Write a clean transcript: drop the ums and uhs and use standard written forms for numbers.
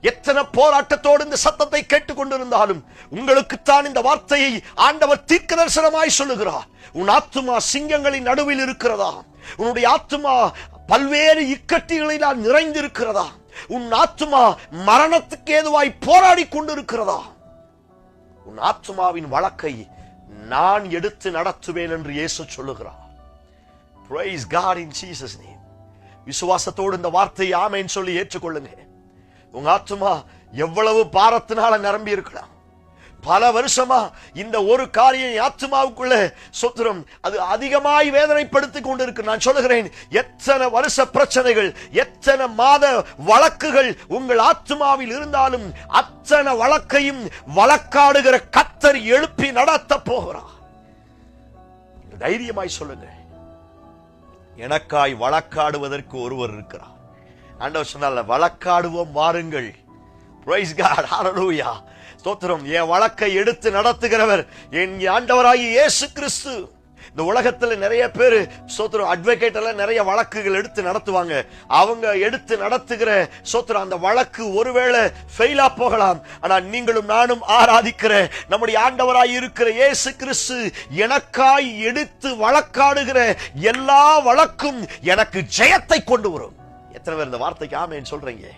எத்தனை போராட்டத்தோடு இந்த சத்தத்தை கேட்டுக் கொண்டிருந்தாலும் உங்களுக்குத்தான் இந்த வார்த்தையை ஆண்டவர் தீர்க்க தரிசனமாய் சொல்லுகிறார். உன் ஆத்துமா சிங்கங்களின் நடுவில் இருக்கிறதா? உன்னுடைய ஆத்துமா பல்வேறு இக்கட்டிகளில் நிறைந்திருக்கிறதா? உன் ஆத்துமா மரணத்துக்கு ஏதுவாய் போராடி கொண்டிருக்கிறதா? உன் ஆத்துமாவின் வழக்கை நான் எடுத்து நடத்துவேன் என்று இயேசு சொல்லுகிறார். Praise God in Jesus name. விசுவாசத்தோடு இந்த வார்த்தையை ஆமென் சொல்லி ஏற்றுக்கொள்ளுங்க. உங்க ஆத்துமா எவ்வளவு பாரத்தினால நிரம்பி இருக்கலாம். பல வருஷமா இந்த ஒரு காரியம் ஆத்துமாவுக்குள்ள சொத்துரம் அது அதிகமாய் வேதனைப்படுத்திக் கொண்டிருக்கு. நான் சொல்லுகிறேன், எத்தனை வருஷ பிரச்சனைகள், எத்தனை மாத வழக்குகள் உங்கள் ஆத்துமாவில் இருந்தாலும் அத்தனை வழக்கையும் வழக்காடுகிற கர்த்தர் எழுப்பி நடத்த போகிறார். தைரியமாய் சொல்லுங்க, எனக்காய் வழக்காடுவதற்கு ஒருவர் இருக்கிறார். ஆண்டவர் சொன்னால, வழக்காடுவோம் வாருங்கள். Praise God, hallelujah. ஸ்தோத்திரம். என் வழக்கை எடுத்து நடத்துகிறவர் என் ஆண்டவராகிய இயேசு கிறிஸ்து. இந்த உலகத்துல நிறைய பேர் ஸ்தோத்திரம் அட்வொகேட் எல்லாம் நிறைய வழக்குகள் எடுத்து நடத்துவாங்க. அவங்க எடுத்து நடத்துகிற ஸ்தோத்திரம் அந்த வழக்கு ஒருவேளை ஃபெயிலா போகலாம். ஆனா நீங்களும் நானும் ஆராதிக்கிற நம்முடைய ஆண்டவராய் இருக்கிற இயேசு கிறிஸ்து எனக்காய் எடுத்து வழக்காடுகிற எல்லா வழக்கும் எனக்கு ஜெயத்தை கொண்டு வரும். எத்தனை பேர் இந்த வார்த்தைக்கு ஆமென் சொல்றீங்க?